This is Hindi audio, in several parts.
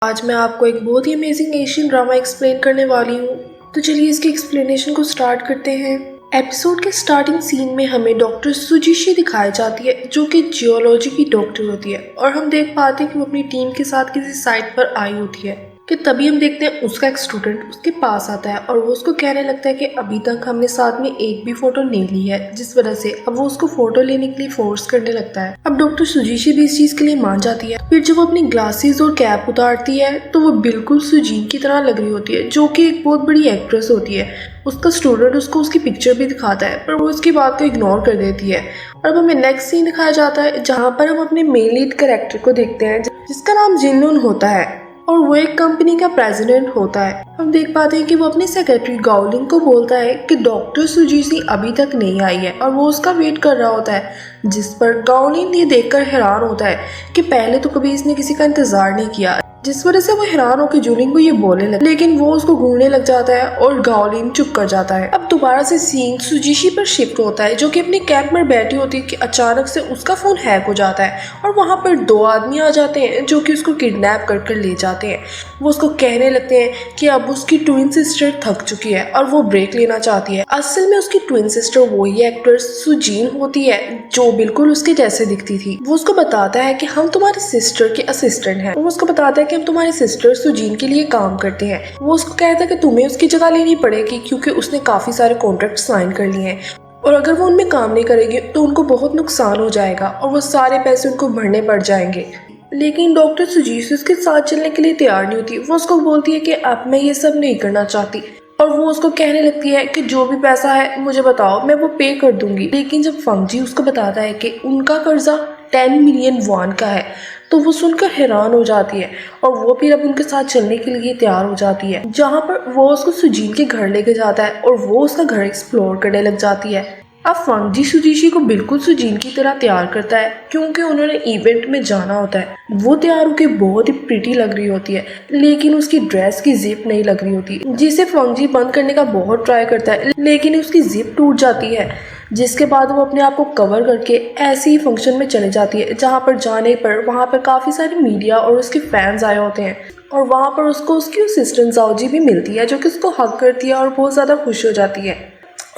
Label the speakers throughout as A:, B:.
A: आज मैं आपको एक बहुत ही अमेजिंग एशियन ड्रामा एक्सप्लेन करने वाली हूँ। तो चलिए इसकी एक्सप्लेनेशन को स्टार्ट करते हैं। एपिसोड के स्टार्टिंग सीन में हमें डॉक्टर सुजीशी दिखाई जाती है, जो कि जियोलॉजी की डॉक्टर होती है, और हम देख पाते हैं कि वो अपनी टीम के साथ किसी साइट पर आई होती है कि तभी हम देखते हैं उसका एक स्टूडेंट उसके पास आता है और वो उसको कहने लगता है कि अभी तक हमने साथ में एक भी फोटो नहीं ली है, जिस वजह से अब वो उसको फोटो लेने के लिए फोर्स करने लगता है। अब डॉक्टर सुजीशी भी इस चीज के लिए मान जाती है। फिर जब वो अपनी ग्लासेस और कैप उतारती है तो वो बिल्कुल सुजीन की तरह लग रही होती है, जो कि एक बहुत बड़ी एक्ट्रेस होती है। उसका स्टूडेंट उसको उसकी पिक्चर भी दिखाता है, पर वो उसकी बात को इग्नोर कर देती है। और अब हमें नेक्स्ट सीन दिखाया जाता है, जहाँ पर हम अपने मेन लीड कैरेक्टर को देखते हैं, जिसका नाम जिनून होता है और वो एक कंपनी का प्रेसिडेंट होता है। हम देख पाते हैं कि वो अपनी सेक्रेटरी गाओलिंग को बोलता है कि डॉक्टर सुजीशी अभी तक नहीं आई है और वो उसका वेट कर रहा होता है, जिस पर गाओलिंग ये देखकर हैरान होता है कि पहले तो कभी इसने किसी का इंतजार नहीं किया, जिस वजह से वो हैरान होकर जूलिंग को ये बोलने लगे, लेकिन वो उसको घूरने लग जाता है और गाओलिन चुप कर जाता है। अब दोबारा से सीन सुजीशी पर शिफ्ट होता है, जो कि अपने कैंप में बैठी होती है कि अचानक से उसका फोन हैक हो जाता है और वहां पर दो आदमी आ जाते हैं जो कि उसको किडनैप कर ले जाते हैं। वो उसको कहने लगते हैं कि अब उसकी ट्विन सिस्टर थक चुकी है और वो ब्रेक लेना चाहती है। असल में उसकी ट्विन सिस्टर वही एक्ट्रेस सुजीन होती है, जो बिल्कुल उसके जैसे दिखती थी। वो उसको बताता है कि हम तुम्हारी सिस्टर के असिस्टेंट हैं। वो उसको बताता है कि हम तुम्हारी सिस्टर सुजीन के लिए काम करते हैं। वो उसको कहता है कि तुम्हें उसकी जगह लेनी पड़ेगी, क्योंकि उसने काफी सारे कॉन्ट्रैक्ट साइन कर लिए हैं और अगर वो उनमें काम नहीं करेगी तो उनको बहुत नुकसान हो जाएगा और वो सारे पैसे उनको भरने पड़ जाएंगे। लेकिन डॉक्टर सुजीशी उसके साथ चलने के लिए तैयार नहीं होती। वो उसको बोलती है कि अब मैं ये सब नहीं करना चाहती और वो उसको कहने लगती है कि जो भी पैसा है मुझे बताओ, मैं वो पे कर दूंगी। लेकिन जब फंगजी उसको बताता है कि उनका कर्जा 10 मिलियन वॉन का है, तो वो सुनकर हैरान हो जाती है और वो फिर अब उनके साथ चलने के लिए तैयार हो जाती है, जहाँ पर वो उसको सुजीन के घर लेके जाता है और वो उसका घर एक्सप्लोर करने लग जाती है। अब फंगजी सुजीशी को बिल्कुल सुजीन की तरह तैयार करता है, क्योंकि उन्होंने इवेंट में जाना होता है। वो तैयार होकर बहुत ही प्रिटी लग रही होती है, लेकिन उसकी ड्रेस की जिप नहीं लग रही होती, जिसे फंगजी बंद करने का बहुत ट्राई करता है, लेकिन उसकी जिप टूट जाती है। जिसके बाद वो अपने आप को कवर करके ऐसे ही फंक्शन में चले जाती है, जहाँ पर जाने पर वहाँ पर काफी सारे मीडिया और उसके फैंस आए होते हैं और वहाँ पर उसको उसकी असिस्टेंट जाओजी भी मिलती है, जो कि उसको हग करती है और बहुत ज्यादा खुश हो जाती है।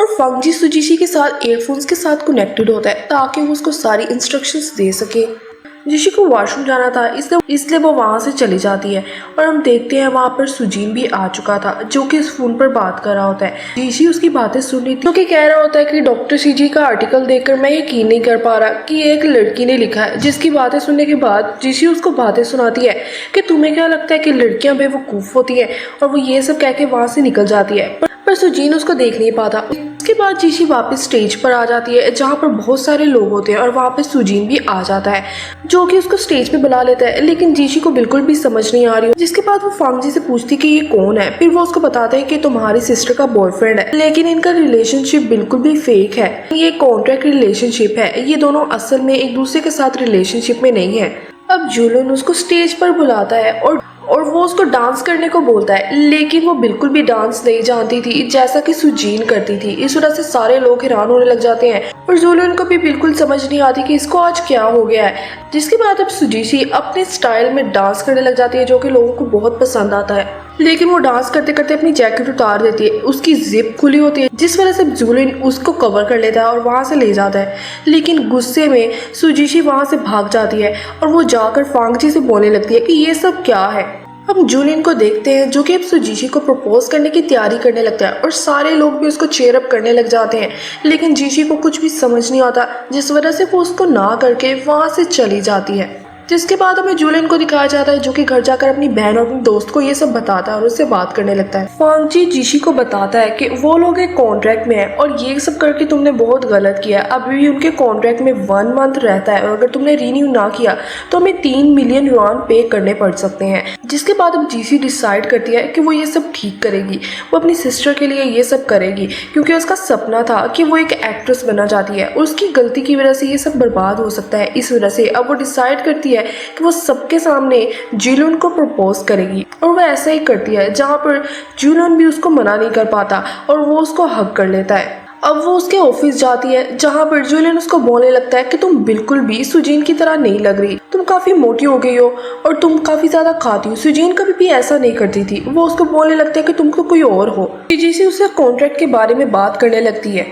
A: और फंगजी सुजीशी के साथ एयरफोन्स के साथ कनेक्टेड होता है ताकि वो उसको सारी इंस्ट्रक्शंस दे सके। जिशी को वॉशरूम जाना था, इसलिए वो वहाँ से चली जाती है और हम देखते हैं वहाँ पर सुजीन भी आ चुका था, जो कि इस फोन पर बात कर रहा होता है। जिशी उसकी बातें सुन रही थी, जो कि कह रहा होता है कि डॉक्टर सीजी का आर्टिकल देखकर मैं यकीन नहीं कर पा रहा कि एक लड़की ने लिखा है। जिसकी बातें सुनने के बाद जिशी उसको बातें सुनाती है कि तुम्हें क्या लगता है कि लड़कियां बेवकूफ होती है, और वो ये सब कह के वहाँ से निकल जाती है, पर सुजीन उसको देख नहीं पाता। उसके बाद जीशी वापस स्टेज पर आ जाती है, जहाँ पर बहुत सारे लोग होते हैं और वहाँ पे सुजीन भी आ जाता है, जो कि उसको स्टेज पे बुला लेता है, लेकिन जीशी को बिल्कुल भी समझ नहीं आ रही। जिसके बाद वो फंगजी से पूछती कि ये कौन है। फिर वो उसको बताता है कि तुम्हारी सिस्टर का बॉयफ्रेंड है, लेकिन इनका रिलेशनशिप बिल्कुल भी फेक है, ये कॉन्ट्रैक्ट रिलेशनशिप है, ये दोनों असल में एक दूसरे के साथ रिलेशनशिप में नहीं है। अब जुलन उसको स्टेज पर बुलाता है और वो उसको डांस करने को बोलता है, लेकिन वो बिल्कुल भी डांस नहीं जानती थी, जैसा कि सुजीन करती थी। इस वजह से सारे लोग हैरान होने लग जाते हैं और जुलन को भी बिल्कुल समझ नहीं आती कि इसको आज क्या हो गया है। जिसके बाद अब सुजीशी अपने स्टाइल में डांस करने लग जाती है, जो कि लोगों को बहुत पसंद आता है। लेकिन वो डांस करते करते अपनी जैकेट उतार देती है, उसकी जिप खुली होती है, जिस वजह से जुलिन उसको कवर कर लेता है और वहां से ले जाता है। लेकिन गुस्से में सुजीशी वहां से भाग जाती है और वो जाकर फंगजी से बोलने लगती है कि ये सब क्या है। हम जुलिन को देखते हैं, जो कि अब सुजीशी को प्रपोज करने की तैयारी करने लगता है और सारे लोग भी उसको चेयर अप करने लग जाते हैं, लेकिन जीशी को कुछ भी समझ नहीं आता, जिस वजह से वो उसको ना करके वहां से चली जाती है। जिसके बाद हमें जुलिन को दिखाया जाता है, जो कि घर जाकर अपनी बहन और अपने दोस्त को ये सब बताता है और उससे बात करने लगता है। फंगजी जीशी को बताता है कि वो लोग एक कॉन्ट्रैक्ट में है और ये सब करके तुमने बहुत गलत किया। अभी भी उनके कॉन्ट्रैक्ट में 1 मंथ रहता है और अगर तुमने रीन्यू ना किया तो हमें 3 मिलियन युआन पे करने पड़ सकते हैं। जिसके बाद अब जीशी डिसाइड करती है कि वो ये सब ठीक करेगी, वो अपनी सिस्टर के लिए ये सब करेगी, क्योंकि उसका सपना था कि वो एक एक्ट्रेस बनना चाहती है और उसकी गलती की वजह से ये सब बर्बाद हो सकता है। इस वजह से अब वो डिसाइड करती है कि वो सबके सामने जुलिन को प्रपोज करेगी और वो ऐसा ही करती है, जहाँ पर जुलिन भी उसको मना नहीं कर पाता और वो उसको हग कर लेता है। अब वो उसके ऑफिस जाती है जहाँ पर जुलियन उसको बोलने लगता है कि तुम बिल्कुल भी सुजीन की तरह नहीं लग रही, तुम काफी मोटी हो गई हो और तुम काफी ज्यादा खाती हो, सुजीन कभी भी ऐसा नहीं करती थी। वो उसको बोलने लगता है कि तुम तो कोई और हो। जैसे उससे कॉन्ट्रैक्ट के बारे में बात करने लगती है।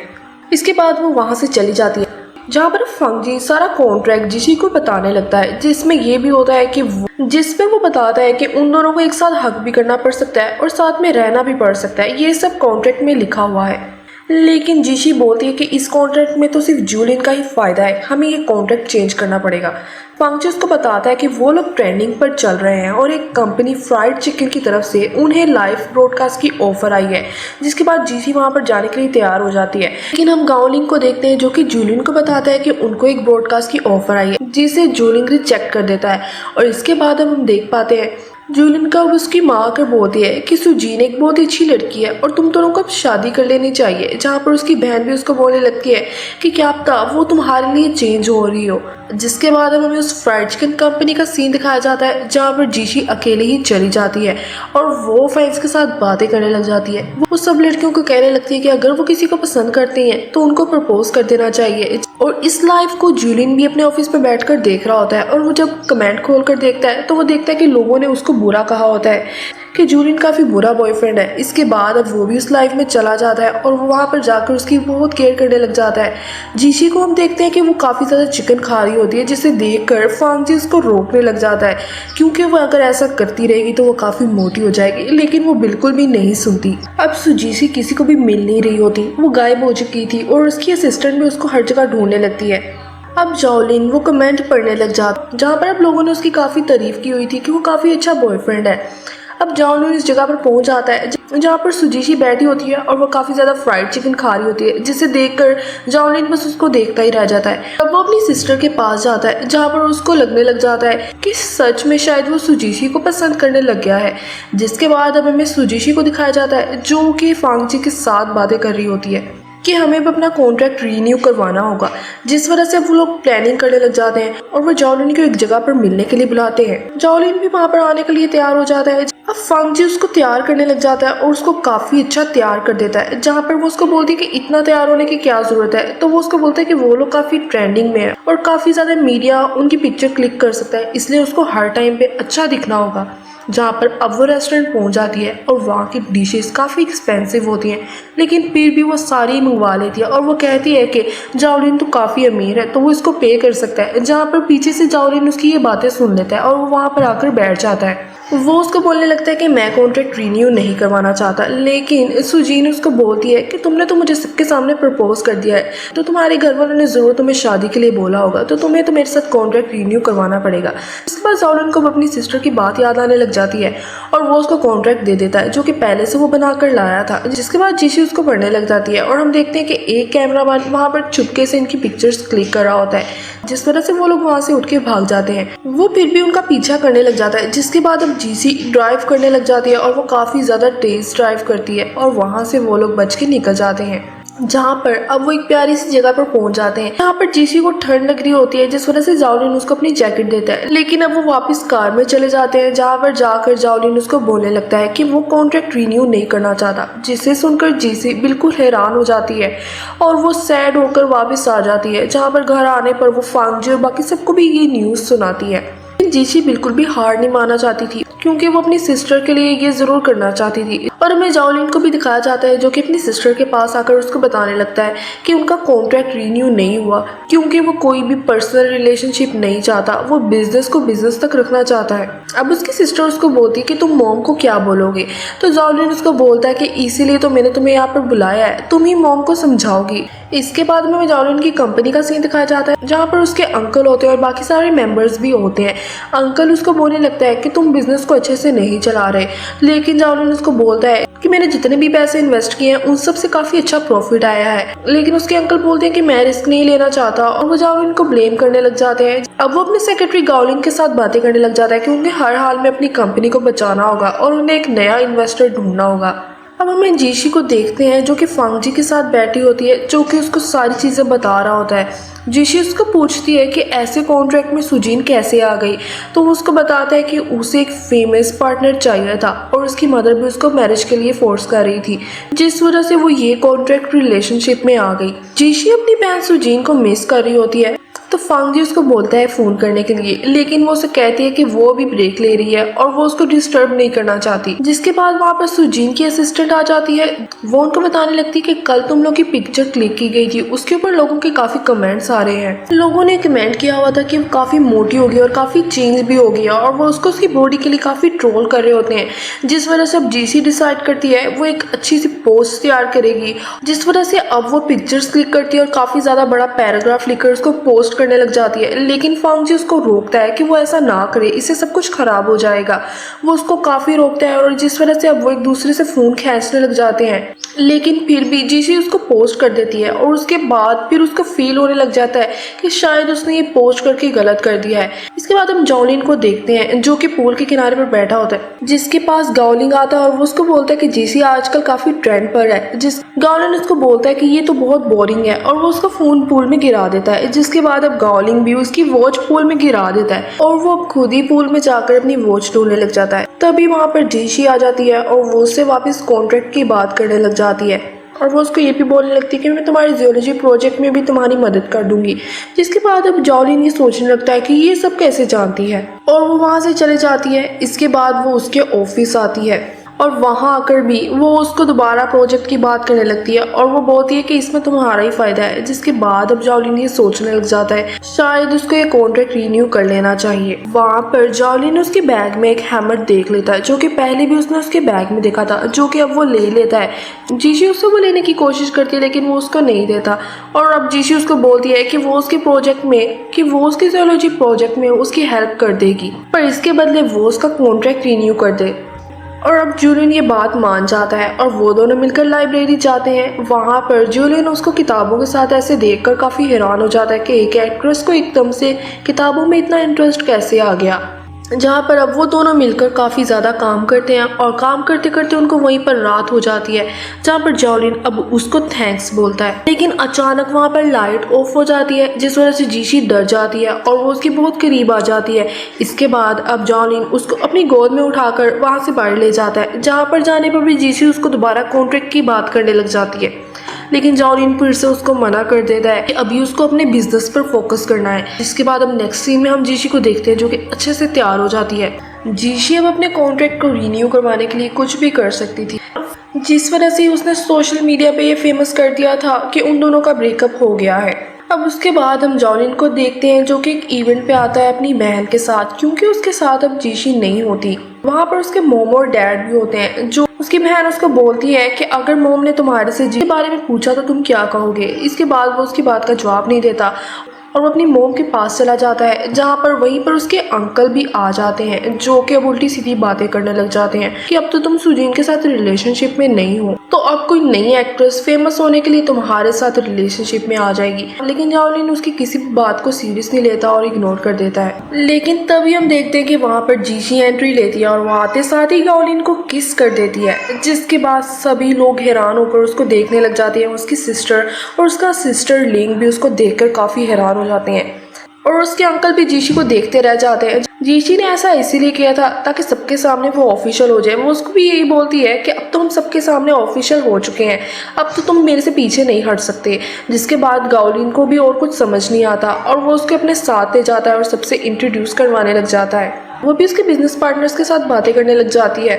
A: इसके बाद वो वहाँ से चली जाती है जहाँ पर फंगजी सारा कॉन्ट्रैक्ट जिशी को बताने लगता है, जिसमें ये भी होता है कि जिसपे वो बताता है कि उन दोनों को एक साथ हक भी करना पड़ सकता है और साथ में रहना भी पड़ सकता है। ये सब कॉन्ट्रैक्ट में लिखा हुआ है। लेकिन जीशी बोलती है कि इस कॉन्ट्रैक्ट में तो सिर्फ जूलियन का ही फायदा है, हमें ये कॉन्ट्रैक्ट चेंज करना पड़ेगा। फंगजी उसको बताता है कि वो लोग ट्रेंडिंग पर चल रहे हैं और एक कंपनी फ्राइड चिकन की तरफ से उन्हें लाइव ब्रॉडकास्ट की ऑफर आई है, जिसके बाद जीसी वहां पर जाने के लिए तैयार हो जाती है। लेकिन हम गाओलिंग को देखते हैं जो कि जूलियन को बताता है कि उनको एक ब्रॉडकास्ट की ऑफर आई है, जिसे जूलियन रिजेक्ट कर देता है। और इसके बाद हम देख पाते हैं जूलियन का उसकी माँ आकर बोलती है कि सुजीन एक बहुत ही अच्छी लड़की है और तुम दोनों को अब शादी कर लेनी चाहिए। जहाँ पर उसकी बहन भी उसको बोलने लगती है कि क्या पता वो तुम्हारे लिए चेंज हो रही हो। जिसके बाद हमें उस फ्राइड चिकन कंपनी का सीन दिखाया जाता है जहाँ पर जीशी अकेले ही चली जाती है और वो फैंस के साथ बातें करने लग जाती है। वो सब लड़कियों को कहने लगती है कि अगर वो किसी को पसंद करती हैं तो उनको प्रपोज कर देना चाहिए। और इस लाइव को जूलियन भी अपने ऑफिस में बैठकर देख रहा होता है और वो जब कमेंट खोल कर देखता है तो वो देखता है कि लोगों ने उसको बुरा कहा होता है कि जूलियन काफ़ी बुरा बॉयफ्रेंड है। इसके बाद अब वो भी उस लाइफ में चला जाता है और वो वहाँ पर जाकर उसकी बहुत केयर करने लग जाता है। जीशी को हम देखते हैं कि वो काफ़ी ज़्यादा चिकन खा रही होती है, जिसे देखकर फंगजी उसको रोकने लग जाता है क्योंकि वो अगर ऐसा करती रहेगी तो वो काफ़ी मोटी हो जाएगी। लेकिन वो बिल्कुल भी नहीं सुनती। अब सुजीशी किसी को भी मिल नहीं रही होती, वो गायब हो चुकी थी और उसकी असिस्टेंट भी उसको हर जगह ढूंढने लगती है। अब जॉलिन वो कमेंट पढ़ने लग जाता जहाँ पर अब लोगों ने उसकी काफ़ी तारीफ की हुई थी कि वो काफ़ी अच्छा बॉयफ्रेंड है। अब जॉलिन इस जगह पर पहुंच जाता है जहाँ पर सुजीशी बैठी होती है और वो काफ़ी ज़्यादा फ्राइड चिकन खा रही होती है, जिसे देखकर जॉलिन बस उसको देखता ही रह जाता है। अब वो अपनी सिस्टर के पास जाता है जहाँ पर उसको लगने लग जाता है कि सच में शायद वो सुजीशी को पसंद करने लग गया है। जिसके बाद अब हमें सुजीशी को दिखाया जाता है जो कि फंगजी के साथ बातें कर रही होती है कि हमें भी अपना कॉन्ट्रैक्ट रीन्यू करवाना होगा, जिस वजह से वो लोग प्लानिंग करने लग जाते हैं और वो जॉलिन को एक जगह पर मिलने के लिए बुलाते हैं। जॉलिन भी वहां पर आने के लिए तैयार हो जाता है। अब फंगजी उसको तैयार करने लग जाता है और उसको काफी अच्छा तैयार कर देता है, जहाँ पर वो उसको बोलती है कि इतना तैयार होने की क्या जरूरत है। तो वो उसको बोलता है कि वो लोग काफी ट्रेंडिंग में है और काफी ज्यादा मीडिया उनकी पिक्चर क्लिक कर सकता है, इसलिए उसको हर टाइम पे अच्छा दिखना होगा। जहाँ पर अब वो रेस्टोरेंट पहुँच जाती है और वहाँ की डिशेस काफ़ी एक्सपेंसिव होती हैं, लेकिन फिर भी वो सारी मंगवा लेती है और वो कहती है कि जाओलिन तो काफ़ी अमीर है तो वो इसको पे कर सकता है। जहाँ पर पीछे से जाओलिन उसकी ये बातें सुन लेता है और वो वहाँ पर आकर बैठ जाता है। वो उसको बोलने लगता है कि मैं कॉन्ट्रैक्ट रिन्यू नहीं करवाना चाहता, लेकिन सुजीन उसको बोलती है कि तुमने तो मुझे सबके सामने प्रपोज कर दिया है, तो तुम्हारे घर वालों ने जरूर तुम्हें शादी के लिए बोला होगा, तो तुम्हें तो मेरे साथ कॉन्ट्रैक्ट रिन्यू करवाना पड़ेगा। इसके बाद जॉलिन को अपनी सिस्टर की बात याद आने लग जाती है और वो उसको कॉन्ट्रैक्ट दे देता है जो कि पहले से वो बनाकर लाया था। जिसके बाद जीशी उसको पढ़ने लग जाती है और हम देखते हैं कि एक कैमरामैन वहाँ पर चुपके से इनकी पिक्चर्स क्लिक कर रहा होता है, जिस वजह से वो लोग वहाँ से उठ के भाग जाते हैं। वो फिर भी उनका पीछा करने लग जाता है। जिसके बाद अब जीसी ड्राइव करने लग जाती है और वो काफ़ी ज़्यादा तेज ड्राइव करती है और वहाँ से वो लोग बच के निकल जाते हैं। जहाँ पर अब वो एक प्यारी सी जगह पर पहुंच जाते हैं जहाँ पर जीसी को ठंड लग रही होती है, जिस वजह से जाओलिन उसको अपनी जैकेट देता है। लेकिन अब वो वापस कार में चले जाते हैं जहाँ पर जाकर जाओलिन उसको बोलने लगता है कि वो कॉन्ट्रैक्ट रिन्यू नहीं करना चाहता, जिसे सुनकर जीसी बिल्कुल हैरान हो जाती है और वो सैड होकर वापस आ जाती है। जहाँ पर घर आने पर वो फंगजी और बाकी सबको भी ये न्यूज़ सुनाती है। जीशी बिल्कुल भी हार नहीं मानना चाहती थी क्योंकि वो अपनी सिस्टर के लिए ये जरूर करना चाहती थी। और हमें जाओलिन को भी दिखाया जाता है जो कि अपनी सिस्टर के पास आकर उसको बताने लगता है कि उनका कॉन्ट्रैक्ट रिन्यू नहीं हुआ क्योंकि वो कोई भी पर्सनल रिलेशनशिप नहीं चाहता, वो बिजनेस को बिजनेस तक रखना चाहता है। अब उसकी सिस्टर उसको बोलती है कि तुम मॉम को क्या बोलोगे, तो जाओलिन उसको बोलता है कि इसीलिए तो मैंने तुम्हें यहाँ पर बुलाया है, तुम ही मॉम को समझाओगी। इसके बाद में जाओलिन की कंपनी का सीन दिखाया जाता है जहाँ पर उसके अंकल होते हैं और बाकी सारे मेंबर्स भी होते हैं। अंकल उसको बोलने लगता है कि तुम बिजनेस को अच्छे से नहीं चला रहे, लेकिन जाओलिन उसको बोलता है कि मैंने जितने भी पैसे इन्वेस्ट किए हैं उन सब से काफी अच्छा प्रॉफिट आया है। लेकिन उसके अंकल बोलते हैं कि मैं रिस्क नहीं लेना चाहता और वो जाओलिन को ब्लेम करने लग जाते हैं। अब वो अपने सेक्रेटरी गाओलिन के साथ बातें करने लग जाता है कि उन्हें हर हाल में अपनी कंपनी को बचाना होगा और उन्हें एक नया इन्वेस्टर ढूंढना होगा। अब हमें जीशी को देखते हैं जो कि फंगजी के साथ बैठी होती है, जो कि उसको सारी चीज़ें बता रहा होता है। जिशी उसको पूछती है कि ऐसे कॉन्ट्रैक्ट में सुजीन कैसे आ गई, तो वो उसको बताता है कि उसे एक फेमस पार्टनर चाहिए था और उसकी मदर भी उसको मैरिज के लिए फोर्स कर रही थी, जिस वजह से वो ये कॉन्ट्रैक्ट रिलेशनशिप में आ गई। जिशी अपनी बहन सुजीन को मिस कर रही होती है, तो फांगजी उसको बोलता है फ़ोन करने के लिए, लेकिन वो उसे कहती है कि वो अभी ब्रेक ले रही है और वो उसको डिस्टर्ब नहीं करना चाहती। जिसके बाद वहाँ पर सुजीन की असिस्टेंट आ जाती है। वो उनको बताने लगती है कि कल तुम लोग की पिक्चर क्लिक की गई थी, उसके ऊपर लोगों के काफ़ी कमेंट्स आ रहे हैं। लोगों ने कमेंट किया हुआ था कि वो काफ़ी मोटी हो गई और काफ़ी चेंज भी हो गई है और वो उसको उसकी बॉडी के लिए काफ़ी ट्रोल कर रहे होते हैं, जिस वजह से अब जीसी डिसाइड करती है वो एक अच्छी सी पोस्ट तैयार करेगी, जिस वजह से अब वो पिक्चर्स क्लिक करती है और काफ़ी ज़्यादा बड़ा पैराग्राफ लिखकर उसको पोस्ट करने लग जाती है। लेकिन फांगजी उसको रोकता है कि वो ऐसा ना करे, इससे सब कुछ खराब हो जाएगा। वो उसको काफ़ी रोकता है और जिस वजह से अब वो एक दूसरे से फ़ोन खींचने लग जाते हैं। लेकिन फिर भी जीसी उसको पोस्ट कर देती है और उसके बाद फिर उसको फील होने लग जाता है कि शायद उसने ये पोस्ट करके गलत कर दिया है। इसके बाद हम जॉलिन को देखते हैं जो कि पूल के किनारे पर बैठा होता है, जिसके पास गावलिंग आता है और वो उसको बोलता है कि जीसी आजकल काफ़ी ट्रेंड पर है। जिस गावलिन उसको बोलता है कि ये तो बहुत बोरिंग है और वो उसका फ़ोन पूल में गिरा देता है। जिसके बाद अब गावलिंग भी उसकी वॉच पूल में गिरा देता है और वो अब खुद ही पूल में जाकर अपनी वॉच ढूंढने लग जाता है। तभी वहाँ पर जीशी आ जाती है और वो उससे वापस कॉन्ट्रैक्ट की बात करने लग जाती है और वो उसको ये भी बोलने लगती है कि मैं तुम्हारे जियोलॉजी प्रोजेक्ट में भी तुम्हारी मदद कर दूंगी। जिसके बाद अब जॉलिन ये सोचने लगता है कि ये सब कैसे जानती है और वो वहाँ से चले जाती है। इसके बाद वो उसके ऑफिस आती है और वहाँ आकर भी वो उसको दोबारा प्रोजेक्ट की बात करने लगती है और वो बोलती है कि इसमें तुम्हारा ही फायदा है। जिसके बाद अब जॉलिन ये सोचने लग जाता है शायद उसको ये कॉन्ट्रैक्ट रिन्यू कर लेना चाहिए। वहाँ पर जॉलिन उसके बैग में एक हैमर देख लेता है जो कि पहले भी उसने उसके बैग में देखा था, जो कि अब वो ले लेता है। जीशी उससे वो लेने की कोशिश करती है लेकिन वो उसको नहीं देता और अब जीशी उसको बोलती है कि वो उसके प्रोजेक्ट में उसके जियोलॉजी प्रोजेक्ट में उसकी हेल्प कर देगी, पर इसके बदले वो उसका कॉन्ट्रैक्ट रिन्यू कर दे। और अब जूलियन ये बात मान जाता है और वो दोनों मिलकर लाइब्रेरी जाते हैं। वहाँ पर जूलियन उसको किताबों के साथ ऐसे देखकर काफ़ी हैरान हो जाता है कि एक एक्ट्रेस को एकदम से किताबों में इतना इंटरेस्ट कैसे आ गया। जहाँ पर अब वो दोनों मिलकर काफ़ी ज़्यादा काम करते हैं और काम करते करते उनको वहीं पर रात हो जाती है, जहाँ पर जॉलिन अब उसको थैंक्स बोलता है। लेकिन अचानक वहाँ पर लाइट ऑफ हो जाती है, जिस वजह से जीशी डर जाती है और वो उसके बहुत करीब आ जाती है। इसके बाद अब जॉलिन उसको अपनी गोद में उठाकर वहाँ से बाहर ले जाता है, जहाँ पर जाने पर भी जीशी उसको दोबारा कॉन्ट्रैक्ट की बात करने लग जाती है। लेकिन जॉलिन फिर से उसको मना कर देता है कि अभी उसको अपने बिजनेस पर फोकस करना है। इसके बाद अब नेक्स्ट सीन में हम जीशी को देखते हैं जो कि अच्छे से तैयार हो जाती है। जीशी अब अपने कॉन्ट्रैक्ट को रिन्यू करवाने के लिए कुछ भी कर सकती थी, जिस वजह से उसने सोशल मीडिया पे ये फेमस कर दिया था कि उन दोनों का ब्रेकअप हो गया है। अब उसके बाद हम जॉलिन को देखते हैं जो कि एक इवेंट पे आता है अपनी बहन के साथ, क्योंकि उसके साथ अब जीशी नहीं होती। वहाँ पर उसके मोम और डैड भी होते हैं। जो उसकी बहन उसको बोलती है कि अगर मोम ने तुम्हारे से जी के बारे में पूछा तो तुम क्या कहोगे। इसके बाद वो उसकी बात का जवाब नहीं देता और वो अपनी मोम के पास चला जाता है, जहाँ पर वहीं पर उसके अंकल भी आ जाते हैं जो कि अब उल्टी सीधी बातें करने लग जाते हैं कि अब तो तुम सुजीन के साथ रिलेशनशिप में नहीं हो, तो अब कोई नई एक्ट्रेस फेमस होने के लिए तुम्हारे साथ रिलेशनशिप में आ जाएगी। लेकिन जॉलिन उसकी किसी भी बात को सीरियस नहीं लेता और इग्नोर कर देता है। लेकिन तभी हम देखते हैं कि वहाँ पर जीशी एंट्री लेती है और वो आते साथ ही जॉलिन को किस कर देती है, जिसके बाद सभी लोग हैरान होकर उसको देखने लग जाते हैं। उसकी सिस्टर और उसका सिस्टर लिंग भी उसको देखकर काफ़ी हैरान हो जाते हैं और उसके अंकल भी जीशी को देखते रह जाते हैं। जीशी ने ऐसा इसीलिए किया था ताकि सबके सामने वो ऑफिशियल हो जाए। वो उसको भी यही बोलती है कि अब तो हम सबके सामने ऑफिशियल हो चुके हैं, अब तो तुम मेरे से पीछे नहीं हट सकते। जिसके बाद गावलिन को भी और कुछ समझ नहीं आता और वो उसके अपने साथ ले जाता है और सबसे इंट्रोड्यूस करवाने लग जाता है। वो भी उसके बिजनेस पार्टनर्स के साथ बातें करने लग जाती है।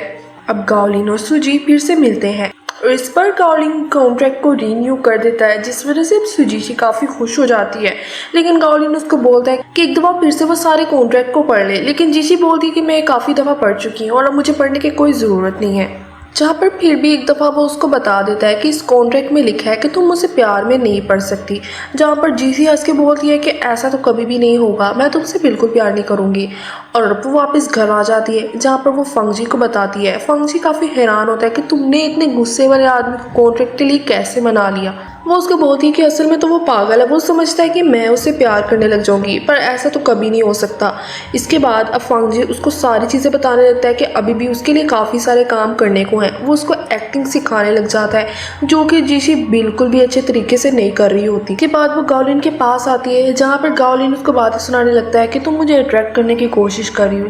A: अब गावलिन और सुजी फिर से मिलते हैं और इस पर गावलिन कॉन्ट्रैक्ट को रिन्यू कर देता है, जिस वजह से अब सुजीशी काफ़ी खुश हो जाती है। लेकिन गावलिन उसको बोलता है कि एक दफ़ा फिर से वो सारे कॉन्ट्रैक्ट को पढ़ ले। लेकिन जीशी बोलती है कि मैं काफ़ी दफ़ा पढ़ चुकी हूँ और अब मुझे पढ़ने की कोई ज़रूरत नहीं है। जहाँ पर फिर भी एक दफ़ा वो उसको बता देता है कि इस कॉन्ट्रैक्ट में लिखा है कि तुम मुझसे प्यार में नहीं पड़ सकती। जहाँ पर जीसी हंस के बोलती है कि ऐसा तो कभी भी नहीं होगा, मैं तुमसे बिल्कुल प्यार नहीं करूँगी। और वो वापस घर आ जाती है, जहाँ पर वो फंगजी को बताती है। फंगजी काफ़ी हैरान होता है कि तुमने इतने गुस्से वाले आदमी को कॉन्ट्रैक्ट के लिए कैसे मना लिया। वो उसको बोलती है कि असल में तो वो पागल है, वो समझता है कि मैं उससे प्यार करने लग जाऊंगी, पर ऐसा तो कभी नहीं हो सकता। इसके बाद अब फांगजी उसको सारी चीज़ें बताने लगता है कि अभी भी उसके लिए काफ़ी सारे काम करने को हैं। वो उसको एक्टिंग सिखाने लग जाता है, जो कि जीशी बिल्कुल भी अच्छे तरीके से नहीं कर रही होती। के बाद वो गाओलिन के पास आती है, जहाँ पर गाओलिन उसको बातें सुनाने लगता है कि तुम मुझे अट्रैक्ट करने की कोशिश कर रही हो,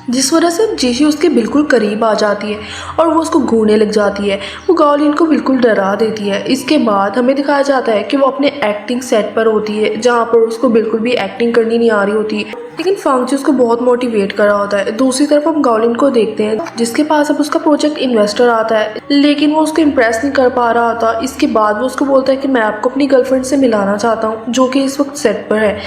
A: जिस वजह से जीशी उसके बिल्कुल करीब आ जाती है और वो उसको घूरने लग जाती है। वो गाओलिन को बिल्कुल डरा देती है। इसके बाद हमें दिखाया जाता है कि वो अपने एक्टिंग सेट पर होती है, जहाँ पर उसको बिल्कुल भी एक्टिंग करनी नहीं आ रही होती, लेकिन फांगजी उसको बहुत मोटिवेट कर रहा होता है। दूसरी तरफ हम गाओलिन को देखते हैं, जिसके पास अब उसका प्रोजेक्ट इन्वेस्टर आता है, लेकिन वो उसको इम्प्रेस नहीं कर पा रहा होता। इसके बाद वो उसको बोलता है कि मैं आपको अपनी गर्लफ्रेंड से मिलाना चाहता हूँ, जो कि इस वक्त सेट पर है।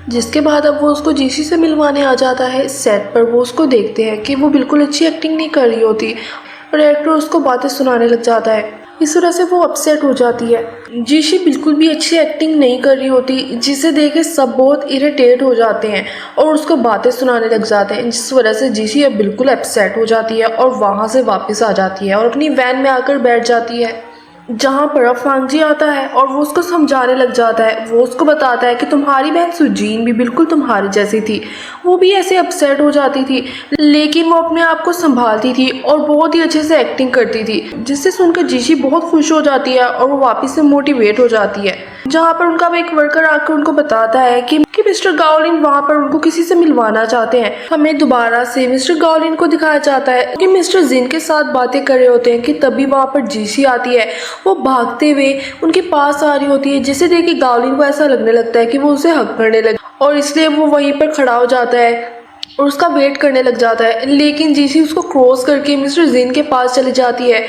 A: जिसके बाद अब वो उसको जीशी से मिलवाने आ जाता है। सेट पर वो उसको देखते हैं कि वो बिल्कुल अच्छी एक्टिंग नहीं कर रही होती और डायरेक्टर उसको बातें सुनाने लग जाता है। इस वजह से वो अपसेट हो जाती है। जीशी बिल्कुल भी अच्छी एक्टिंग नहीं कर रही होती, जिसे देख के सब बहुत इरिटेट हो जाते हैं और उसको बातें सुनाने लग जाते हैं, जिस वजह से जीशी अब बिल्कुल अपसेट हो जाती है और वहाँ से वापस आ जाती है और अपनी वैन में आकर बैठ जाती है, जहाँ पर अब फांगजी आता है और वो उसको समझाने लग जाता है। वो उसको बताता है कि तुम्हारी बहन सुजीन भी बिल्कुल तुम्हारी जैसी थी, वो भी ऐसे अपसेट हो जाती थी, लेकिन वो अपने आप को संभालती थी और बहुत ही अच्छे से एक्टिंग करती थी, जिससे सुनकर जीशी बहुत खुश हो जाती है और वो वापस से मोटिवेट हो जाती है। जहाँ पर उनका एक वर्कर आकर उनको बताता है कि मिस्टर गाओलिन वहाँ पर उनको किसी से मिलवाना चाहते हैं। हमें दोबारा से मिस्टर गाओलिन को दिखाया जाता है कि मिस्टर जिन के साथ बातें कर रहे होते हैं कि तभी वहाँ पर जीशी आती है। वो भागते हुए उनके पास आ रही होती है, जिसे देख के गाओलिन को ऐसा लगने लगता है कि वो उसे हक करने लगे और इसलिए वो वहीं पर खड़ा हो जाता है और उसका वेट करने लग जाता है। लेकिन जीसी उसको क्रॉस करके मिस्टर जिन के पास चली जाती है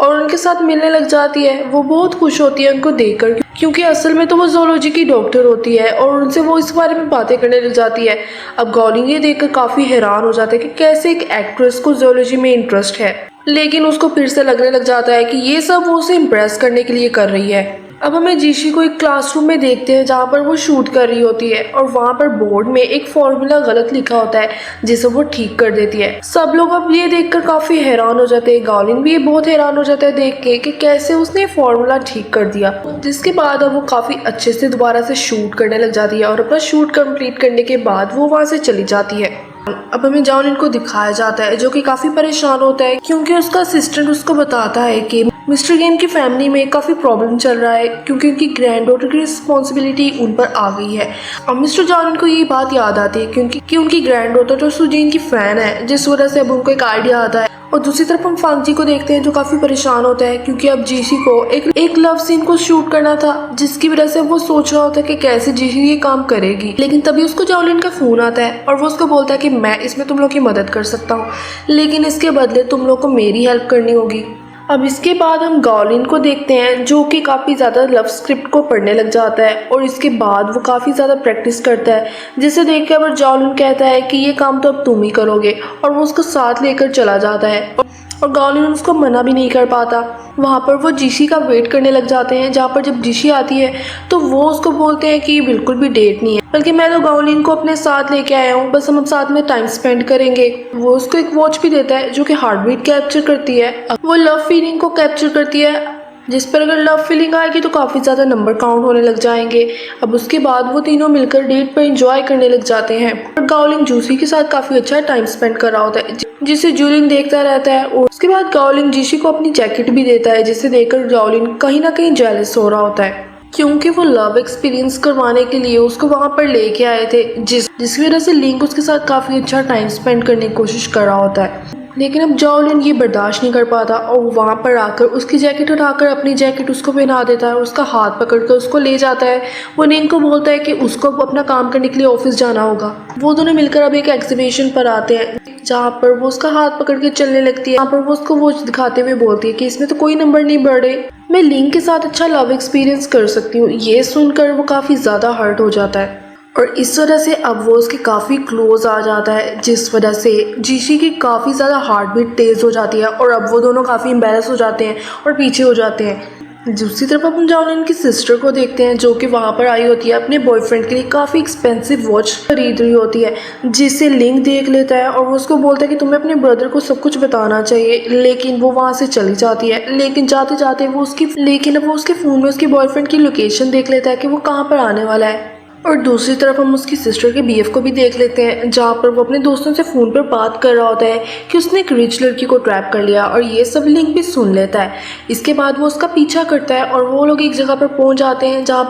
A: और उनके साथ मिलने लग जाती है। वो बहुत खुश होती है उनको देखकर, क्योंकि असल में तो वो ज़ूलॉजी की डॉक्टर होती है और उनसे वो इस बारे में बातें करने लग जाती है। अब गाओलिन ये देखकर काफ़ी हैरान हो जाता है कि कैसे एक एक्ट्रेस को ज़ूलॉजी में इंटरेस्ट है, लेकिन उसको फिर से लगने लग जाता है कि ये सब वो उसे इम्प्रेस करने के लिए कर रही है। अब हमें जीशी को एक क्लासरूम में देखते हैं, जहाँ पर वो शूट कर रही होती है और वहाँ पर बोर्ड में एक फॉर्मूला गलत लिखा होता है, जिसे वो ठीक कर देती है। सब लोग अब ये देखकर काफी हैरान हो जाते हैं। गाओलिन भी ये बहुत हैरान हो जाता है देख के कि कैसे उसने फॉर्मूला ठीक कर दिया। जिसके बाद अब वो काफी अच्छे से दोबारा से शूट करने लग जाती है और अपना शूट कंप्लीट करने के बाद वो वहाँ से चली जाती है। अब हमें गाओलिन को दिखाया जाता है, जो कि काफी परेशान होता है, क्योंकि उसका असिस्टेंट उसको बताता है कि मिस्टर गेन की फैमिली में काफ़ी प्रॉब्लम चल रहा है, क्योंकि उनकी ग्रैंड डॉटर की रिस्पॉन्सिबिलिटी उन पर आ गई है। अब मिस्टर गाओलिन को ये बात याद आती है क्योंकि उनकी ग्रैंड डॉटर तो सुजीन की फ़ैन है, जिस वजह से अब उनको एक आइडिया आता है। और दूसरी तरफ हम फांगजी को देखते हैं, जो काफ़ी परेशान होता है, क्योंकि अब जीशी को एक लव सीन को शूट करना था, जिसकी वजह से वो सोच रहा होता है कि कैसे जीशी ये काम करेगी। लेकिन तभी उसको गाओलिन का फ़ोन आता है और वो उसको बोलता है कि मैं इसमें तुम लोग की मदद कर सकता हूँ, लेकिन इसके बदले तुम लोग को मेरी हेल्प करनी होगी। अब इसके बाद हम गाओलिन को देखते हैं, जो कि काफ़ी ज़्यादा लव स्क्रिप्ट को पढ़ने लग जाता है और इसके बाद वो काफ़ी ज़्यादा प्रैक्टिस करता है, जिसे देख के अब गाओलिन कहता है कि ये काम तो अब तुम ही करोगे और वो उसको साथ लेकर चला जाता है और गाओलिन उसको मना भी नहीं कर पाता। वहाँ पर वो जीशी का वेट करने लग जाते हैं, जहाँ पर जब जीशी आती है तो वो उसको बोलते हैं कि ये बिल्कुल भी डेट नहीं है, बल्कि मैं तो गाओलिन को अपने साथ लेके आया हूँ, बस हम साथ में टाइम स्पेंड करेंगे। वो उसको एक वॉच भी देता है, जो कि हार्ट बीट कैप्चर करती है। वो लव फीलिंग को कैप्चर करती है, जिस पर अगर लव फीलिंग आएगी तो काफ़ी ज़्यादा नंबर काउंट होने लग जाएंगे। अब उसके बाद वो तीनों मिलकर डेट पर एंजॉय करने लग जाते हैं और गाओलिन जूसी के साथ काफ़ी अच्छा टाइम स्पेंड कर रहा होता है, जिसे जूलिन देखता रहता है। और उसके बाद गाओलिन जीशी को अपनी जैकेट भी देता है, जिसे देखकर गाओलिन कहीं ना कहीं जेलस हो रहा होता है, क्योंकि वो लव एक्सपीरियंस करवाने के लिए उसको वहाँ पर लेके आए थे, जिसकी वजह से लिंक उसके साथ काफ़ी अच्छा टाइम स्पेंड करने की कोशिश कर रहा होता है। लेकिन अब गाओलिन ये बर्दाश्त नहीं कर पाता और वहाँ पर आकर उसकी जैकेट उठाकर अपनी जैकेट उसको पहना देता है और उसका हाथ पकड़कर उसको ले जाता है। वो निंग को बोलता है कि उसको अपना काम करने के लिए ऑफिस जाना होगा। वो दोनों मिलकर अब एक एग्जीबिशन पर आते हैं, जहाँ पर वो उसका हाथ पकड़ के चलने लगती है। यहाँ पर वो उसको वॉच दिखाते हुए बोलती है कि इसमें तो कोई नंबर नहीं बढ़ रहे, मैं लिंक के साथ अच्छा लव एक्सपीरियंस कर सकती हूँ। ये सुनकर वो काफ़ी ज़्यादा हर्ट हो जाता है और इस वजह से अब वो उसके काफ़ी क्लोज आ जाता है, जिस वजह से जीशी की काफ़ी ज़्यादा हार्ट बीट तेज़ हो जाती है और अब वो दोनों काफ़ी एम्बैरस हो जाते हैं और पीछे हो जाते हैं। दूसरी तरफ हम जाओलिन की सिस्टर को देखते हैं जो कि वहाँ पर आई होती है अपने बॉयफ्रेंड के लिए काफ़ी एक्सपेंसिव वॉच खरीद रही होती है, जिसे लिंक देख लेता है और वो उसको बोलता है कि तुम्हें अपने ब्रदर को सब कुछ बताना चाहिए, लेकिन वो वहाँ से चली जाती है। लेकिन जाते जाते अब वो उसके फ़ोन में उसके बॉयफ्रेंड की लोकेशन देख लेता है कि वो कहाँ पर आने वाला है। और दूसरी तरफ हम उसकी सिस्टर के बीएफ को भी देख लेते हैं जहाँ पर वो अपने दोस्तों से फ़ोन पर बात कर रहा होता है कि उसने एक रिच लड़की को ट्रैप कर लिया, और ये सब लिंक भी सुन लेता है। इसके बाद वो उसका पीछा करता है और वो लोग एक जगह पर पहुंच जाते हैं जहाँ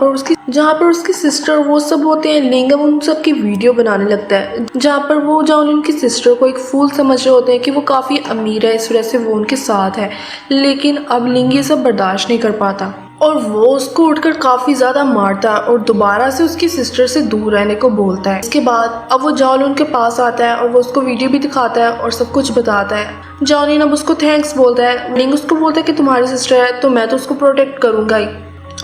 A: पर उसकी सिस्टर वो सब होते हैं। लिंग अब उन सब की वीडियो बनाने लगता है जहाँ पर वो जाओलिन की सिस्टर को एक फूल समझ रहे होते हैं कि वो काफ़ी अमीर है, इस वजह से वो उनके साथ है। लेकिन अब लिंग ये सब बर्दाश्त नहीं कर पाता और वो उसको उठकर काफ़ी ज़्यादा मारता है और दोबारा से उसकी सिस्टर से दूर रहने को बोलता है। इसके बाद अब वो जाओलिन के पास आता है और वो उसको वीडियो भी दिखाता है और सब कुछ बताता है। जाओलिन अब उसको थैंक्स बोलता है। लिंग उसको बोलता है कि तुम्हारी सिस्टर है तो मैं तो उसको प्रोटेक्ट करूँगा ही।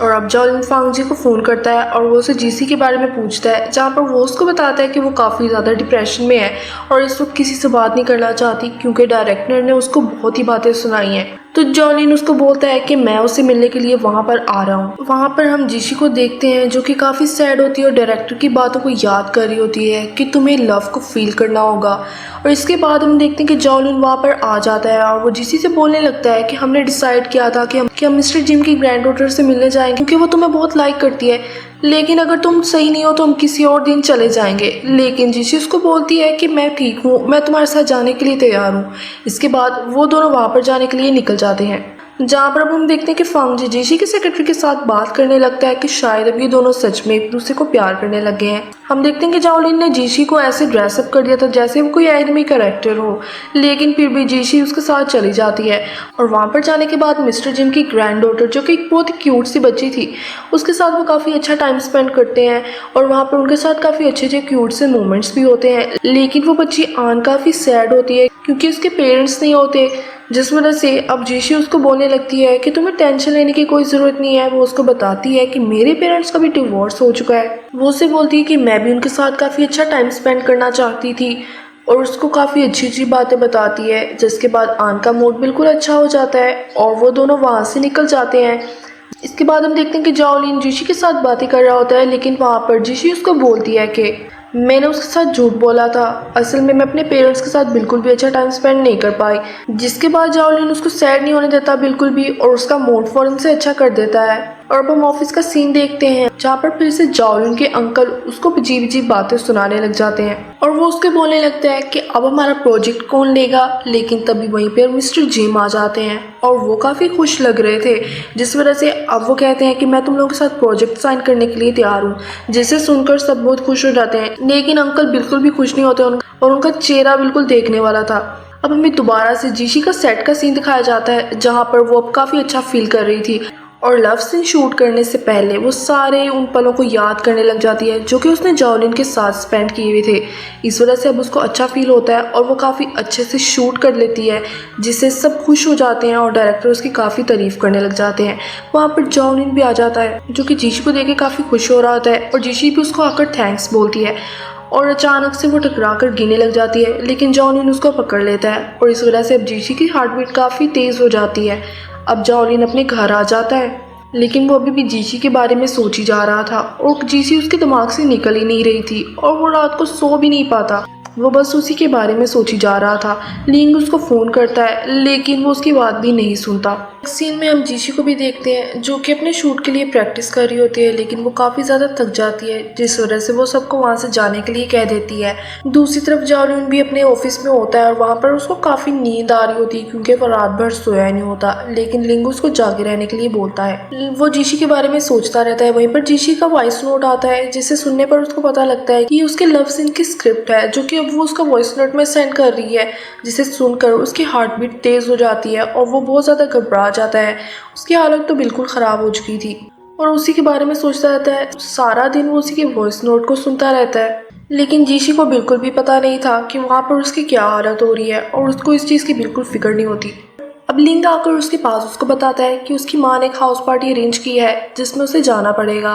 A: और अब जाओलिन फांग जी को फ़ोन करता है और वो उसे जीसी के बारे में पूछता है, जहाँ पर वो उसको बताता है कि वो काफ़ी ज़्यादा डिप्रेशन में है और इस वक्त किसी से बात नहीं करना चाहती क्योंकि डायरेक्टर ने उसको बहुत ही बातें सुनाई हैं। तो जाओलिन उसको बोलता है कि मैं उसे मिलने के लिए वहाँ पर आ रहा हूँ। वहाँ पर हम जीशी को देखते हैं जो कि काफ़ी सैड होती है और डायरेक्टर की बातों को याद कर रही होती है कि तुम्हें लव को फील करना होगा। और इसके बाद हम देखते हैं कि जाओलिन वहाँ पर आ जाता है और वो जीसी से बोलने लगता है कि हमने डिसाइड किया था कि हम मिस्टर जिम की ग्रैंड डॉटर से मिलने जाएंगे क्योंकि वो तुम्हें बहुत लाइक करती है, लेकिन अगर तुम सही नहीं हो तो हम किसी और दिन चले जाएंगे। लेकिन जीशी उसको बोलती है कि मैं ठीक हूँ, मैं तुम्हारे साथ जाने के लिए तैयार हूँ। इसके बाद वो दोनों वहाँ पर जाने के लिए निकल जाते हैं जहाँ पर अब हम देखते हैं कि फांग जी जीशी के सेक्रेटरी के साथ बात करने लगता है कि शायद अब ये दोनों सच में एक दूसरे को प्यार करने लगे हैं। हम देखते हैं कि जाओलिन ने जीशी को ऐसे ड्रेसअप कर दिया था जैसे वो कोई एनिमी कैरेक्टर हो, लेकिन फिर भी जीशी उसके साथ चली जाती है। और वहाँ पर जाने के बाद मिस्टर जिम की ग्रैंड डॉटर जो कि एक बहुत ही क्यूट सी बच्ची थी, उसके साथ वो काफ़ी अच्छा टाइम स्पेंड करते हैं और वहाँ पर उनके साथ काफ़ी अच्छे अच्छे क्यूट से मोमेंट्स भी होते हैं। लेकिन वो बच्ची आन काफ़ी सैड होती है क्योंकि उसके पेरेंट्स नहीं होते, जिस वजह से अब जीशी उसको बोलने लगती है कि तुम्हें टेंशन लेने की कोई ज़रूरत नहीं है। वो उसको बताती है कि मेरे पेरेंट्स का भी डिवोर्स हो चुका है। वो उसे बोलती है कि मैं भी उनके साथ काफ़ी अच्छा टाइम स्पेंड करना चाहती थी और उसको काफ़ी अच्छी अच्छी बातें बताती है, जिसके बाद आन का मूड बिल्कुल अच्छा हो जाता है और वो दोनों वहाँ से निकल जाते हैं। इसके बाद हम देखते हैं कि जाओलिन जीशी के साथ बातें कर रहा होता है, लेकिन वहाँ पर जीशी उसको बोलती है कि मैंने उसके साथ झूठ बोला था, असल में मैं अपने पेरेंट्स के साथ बिल्कुल भी अच्छा टाइम स्पेंड नहीं कर पाई। जिसके बाद जाओलिन उसको सैड नहीं होने देता बिल्कुल भी और उसका मूड फौरन से अच्छा कर देता है। और अब हम ऑफिस का सीन देखते हैं जहाँ पर फिर से जाओलिन के अंकल उसको अजीब अजीब बातें सुनाने लग जाते हैं और वो उसके बोलने लगता है कि अब हमारा प्रोजेक्ट कौन लेगा। लेकिन तभी वहीं पर मिस्टर जिम आ जाते हैं और वो काफ़ी खुश लग रहे थे, जिस वजह से अब वो कहते हैं कि मैं तुम लोगों के साथ प्रोजेक्ट साइन करने के लिए तैयार हूँ। जिसे सुनकर सब बहुत खुश हो जाते हैं, लेकिन अंकल बिल्कुल भी खुश नहीं होते और उनका चेहरा बिल्कुल देखने वाला था। अब हमें दोबारा से जीशी का सेट का सीन दिखाया जाता है जहाँ पर वो अब काफ़ी अच्छा फील कर रही थी और लव सीन शूट करने से पहले वो सारे उन पलों को याद करने लग जाती है जो कि उसने जाओलिन के साथ स्पेंड किए हुए थे। इस वजह से अब उसको अच्छा फील होता है और वो काफ़ी अच्छे से शूट कर लेती है, जिससे सब खुश हो जाते हैं और डायरेक्टर उसकी काफ़ी तारीफ करने लग जाते हैं। वहाँ पर जाओलिन भी आ जाता है जो कि जीशी को देख के काफ़ी खुश हो रहा होता है और जीशी भी उसको आकर थैंक्स बोलती है और अचानक से वो टकरा कर गिरने लग जाती है, लेकिन जाओलिन उसको पकड़ लेता है और इस वजह से अब जीशी की हार्ट बीट काफ़ी तेज़ हो जाती है। अब जाओलिन अपने घर आ जाता है, लेकिन वो अभी भी जीशी के बारे में सोच ही जा रहा था और जीशी उसके दिमाग से निकल ही नहीं रही थी और वो रात को सो भी नहीं पाता। वो बस उसी के बारे में सोची जा रहा था। लिंग उसको फ़ोन करता है लेकिन वो उसकी बात भी नहीं सुनता। इस सीन में हम जीशी को भी देखते हैं जो कि अपने शूट के लिए प्रैक्टिस कर रही होती है, लेकिन वो काफ़ी ज़्यादा थक जाती है, जिस वजह से वो सबको वहाँ से जाने के लिए कह देती है। दूसरी तरफ जाओलिन भी अपने ऑफिस में होता है और वहाँ पर उसको काफ़ी नींद आ रही होती है क्योंकि वो रात भर सोया नहीं होता, लेकिन लिंग उसको जागे रहने के लिए बोलता है। वो जीशी के बारे में सोचता रहता है। वहीं पर जीशी का वॉइस नोट आता है जिसे सुनने पर उसको पता लगता है कि उसके लव सीन की स्क्रिप्ट है जो कि अब वो उसका वॉइस नोट में सेंड कर रही है, जिसे सुनकर उसकी हार्ट बीट तेज़ हो जाती है और वो बहुत ज़्यादा घबरा जाता है। उसकी हालत तो बिल्कुल ख़राब हो चुकी थी और उसी के बारे में सोचता रहता है। सारा दिन वो उसी के वॉइस नोट को सुनता रहता है, लेकिन जीशी को बिल्कुल भी पता नहीं था कि वहाँ पर उसकी क्या हालत हो रही है और उसको इस चीज़ की बिल्कुल फिक्र नहीं होती। अब लिंग आकर उसके पास उसको बताता है कि उसकी माँ ने एक हाउस पार्टी अरेंज की है जिसमें उसे जाना पड़ेगा